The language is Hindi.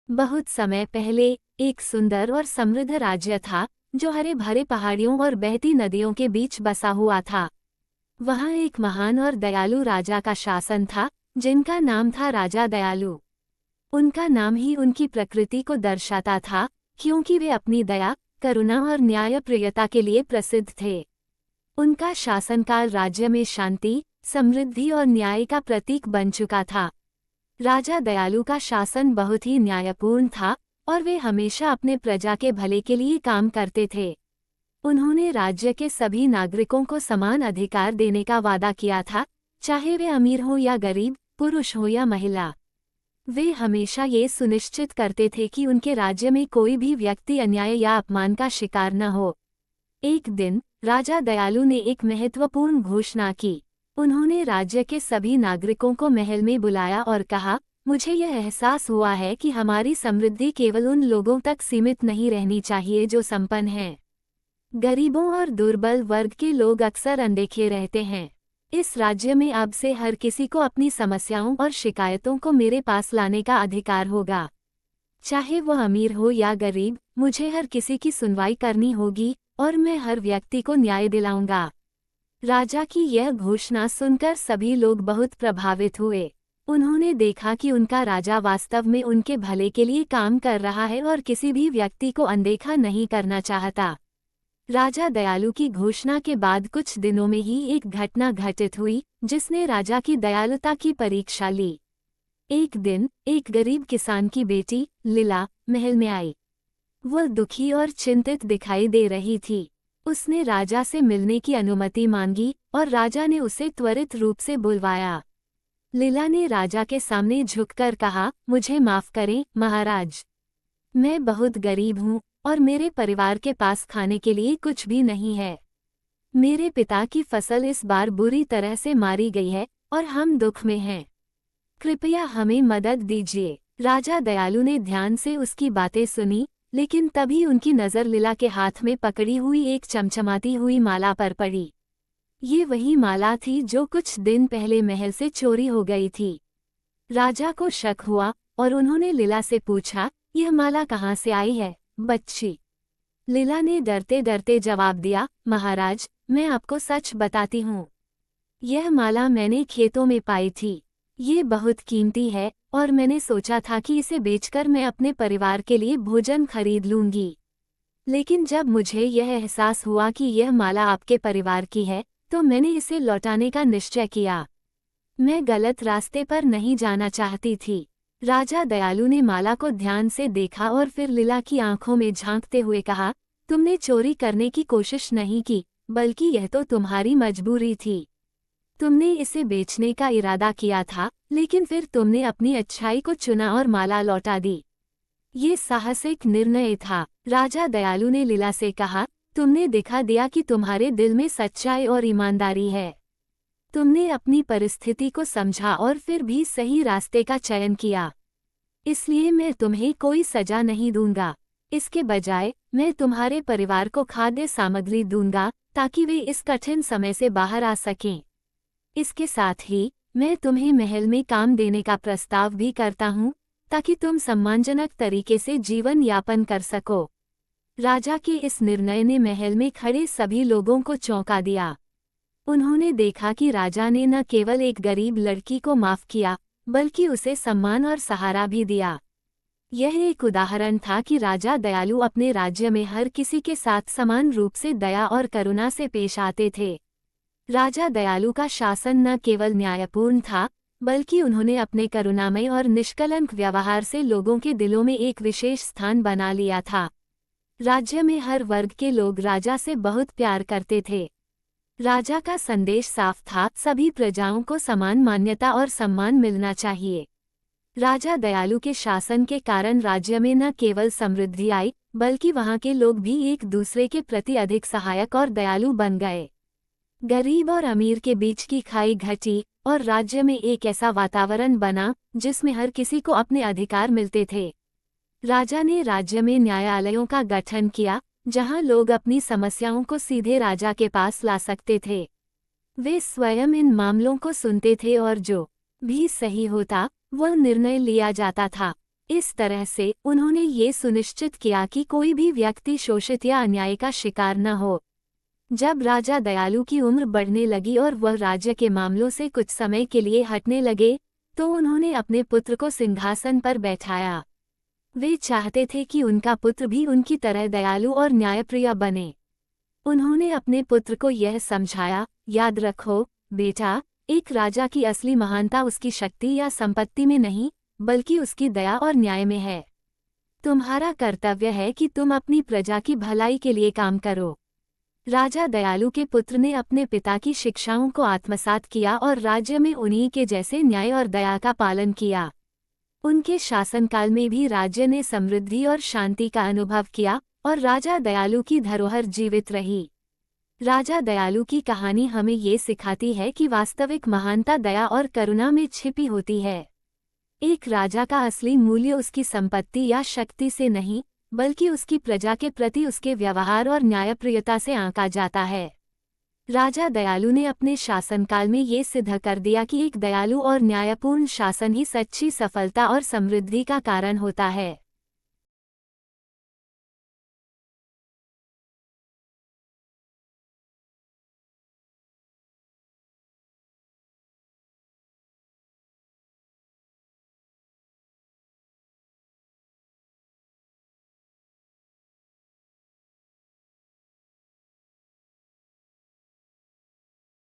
बहुत समय पहले एक सुंदर और समृद्ध राज्य था जो हरे भरे पहाड़ियों और बहती नदियों के बीच बसा हुआ था। वहाँ एक महान और दयालु राजा का शासन था जिनका नाम था राजा दयालु। उनका नाम ही उनकी प्रकृति को दर्शाता था, क्योंकि वे अपनी दया, करुणा और न्यायप्रियता के लिए प्रसिद्ध थे। उनका शासनकाल राज्य में शांति, समृद्धि और न्याय का प्रतीक बन चुका था। राजा दयालु का शासन बहुत ही न्यायपूर्ण था और वे हमेशा अपने प्रजा के भले के लिए काम करते थे। उन्होंने राज्य के सभी नागरिकों को समान अधिकार देने का वादा किया था, चाहे वे अमीर हो या गरीब, पुरुष हो या महिला। वे हमेशा ये सुनिश्चित करते थे कि उनके राज्य में कोई भी व्यक्ति अन्याय या अपमान का शिकार न हो। एक दिन राजा दयालु ने एक महत्वपूर्ण घोषणा की। उन्होंने राज्य के सभी नागरिकों को महल में बुलाया और कहा, मुझे यह एहसास हुआ है कि हमारी समृद्धि केवल उन लोगों तक सीमित नहीं रहनी चाहिए जो संपन्न हैं। गरीबों और दुर्बल वर्ग के लोग अक्सर अनदेखे रहते हैं। इस राज्य में अब से हर किसी को अपनी समस्याओं और शिकायतों को मेरे पास लाने का अधिकार होगा। चाहे वह अमीर हो या गरीब, मुझे हर किसी की सुनवाई करनी होगी और मैं हर व्यक्ति को न्याय दिलाऊंगा। राजा की यह घोषणा सुनकर सभी लोग बहुत प्रभावित हुए। उन्होंने देखा कि उनका राजा वास्तव में उनके भले के लिए काम कर रहा है और किसी भी व्यक्ति को अनदेखा नहीं करना चाहता। राजा दयालु की घोषणा के बाद कुछ दिनों में ही एक घटना घटित हुई जिसने राजा की दयालुता की परीक्षा ली। एक दिन एक गरीब किसान की बेटी लीला महल में आई। वह दुखी और चिंतित दिखाई दे रही थी। उसने राजा से मिलने की अनुमति मांगी और राजा ने उसे त्वरित रूप से बुलवाया। लीला ने राजा के सामने झुककर कहा, मुझे माफ करें महाराज, मैं बहुत गरीब हूँ और मेरे परिवार के पास खाने के लिए कुछ भी नहीं है। मेरे पिता की फसल इस बार बुरी तरह से मारी गई है और हम दुख में हैं। कृपया हमें मदद दीजिए। राजा दयालु ने ध्यान से उसकी बातें सुनी, लेकिन तभी उनकी नज़र लीला के हाथ में पकड़ी हुई एक चमचमाती हुई माला पर पड़ी। ये वही माला थी जो कुछ दिन पहले महल से चोरी हो गई थी। राजा को शक हुआ और उन्होंने लीला से पूछा, यह माला कहाँ से आई है बच्ची? लीला ने डरते डरते जवाब दिया, महाराज, मैं आपको सच बताती हूँ। यह माला मैंने खेतों में पाई थी। ये बहुत कीमती है और मैंने सोचा था कि इसे बेचकर मैं अपने परिवार के लिए भोजन खरीद लूंगी। लेकिन जब मुझे यह एहसास हुआ कि यह माला आपके परिवार की है, तो मैंने इसे लौटाने का निश्चय किया। मैं गलत रास्ते पर नहीं जाना चाहती थी। राजा दयालु ने माला को ध्यान से देखा और फिर लीला की आंखों में झांकते हुए कहा, तुमने चोरी करने की कोशिश नहीं की, बल्कि यह तो तुम्हारी मजबूरी थी। तुमने इसे बेचने का इरादा किया था, लेकिन फिर तुमने अपनी अच्छाई को चुना और माला लौटा दी। ये साहसिक निर्णय था। राजा दयालु ने लीला से कहा, तुमने दिखा दिया कि तुम्हारे दिल में सच्चाई और ईमानदारी है। तुमने अपनी परिस्थिति को समझा और फिर भी सही रास्ते का चयन किया। इसलिए मैं तुम्हें कोई सजा नहीं दूंगा। इसके बजाय मैं तुम्हारे परिवार को खाद्य सामग्री दूंगा ताकि वे इस कठिन समय से बाहर आ सकें। इसके साथ ही मैं तुम्हें महल में काम देने का प्रस्ताव भी करता हूँ ताकि तुम सम्मानजनक तरीके से जीवन यापन कर सको। राजा के इस निर्णय ने महल में खड़े सभी लोगों को चौंका दिया। उन्होंने देखा कि राजा ने न केवल एक गरीब लड़की को माफ किया, बल्कि उसे सम्मान और सहारा भी दिया। यह एक उदाहरण था कि राजा दयालु अपने राज्य में हर किसी के साथ समान रूप से दया और करुणा से पेश आते थे। राजा दयालु का शासन न केवल न्यायपूर्ण था, बल्कि उन्होंने अपने करुणामय और निष्कलंक व्यवहार से लोगों के दिलों में एक विशेष स्थान बना लिया था। राज्य में हर वर्ग के लोग राजा से बहुत प्यार करते थे। राजा का संदेश साफ था, सभी प्रजाओं को समान मान्यता और सम्मान मिलना चाहिए। राजा दयालु के शासन के कारण राज्य में न केवल समृद्धि आई, बल्कि वहाँ के लोग भी एक दूसरे के प्रति अधिक सहायक और दयालु बन गए। गरीब और अमीर के बीच की खाई घटी और राज्य में एक ऐसा वातावरण बना जिसमें हर किसी को अपने अधिकार मिलते थे। राजा ने राज्य में न्यायालयों का गठन किया, जहां लोग अपनी समस्याओं को सीधे राजा के पास ला सकते थे। वे स्वयं इन मामलों को सुनते थे और जो भी सही होता वह निर्णय लिया जाता था। इस तरह से उन्होंने ये सुनिश्चित किया कि कोई भी व्यक्ति शोषित या अन्याय का शिकार न हो। जब राजा दयालु की उम्र बढ़ने लगी और वह राज्य के मामलों से कुछ समय के लिए हटने लगे, तो उन्होंने अपने पुत्र को सिंहासन पर बैठाया। वे चाहते थे कि उनका पुत्र भी उनकी तरह दयालु और न्यायप्रिय बने। उन्होंने अपने पुत्र को यह समझाया, याद रखो बेटा, एक राजा की असली महानता उसकी शक्ति या संपत्ति में नहीं, बल्कि उसकी दया और न्याय में है। तुम्हारा कर्तव्य है कि तुम अपनी प्रजा की भलाई के लिए काम करो। राजा दयालु के पुत्र ने अपने पिता की शिक्षाओं को आत्मसात किया और राज्य में उन्हीं के जैसे न्याय और दया का पालन किया। उनके शासनकाल में भी राज्य ने समृद्धि और शांति का अनुभव किया और राजा दयालु की धरोहर जीवित रही। राजा दयालु की कहानी हमें ये सिखाती है कि वास्तविक महानता दया और करुणा में छिपी होती है। एक राजा का असली मूल्य उसकी संपत्ति या शक्ति से नहीं, बल्कि उसकी प्रजा के प्रति उसके व्यवहार और न्यायप्रियता से आंका जाता है। राजा दयालु ने अपने शासनकाल में ये सिद्ध कर दिया कि एक दयालु और न्यायपूर्ण शासन ही सच्ची सफलता और समृद्धि का कारण होता है।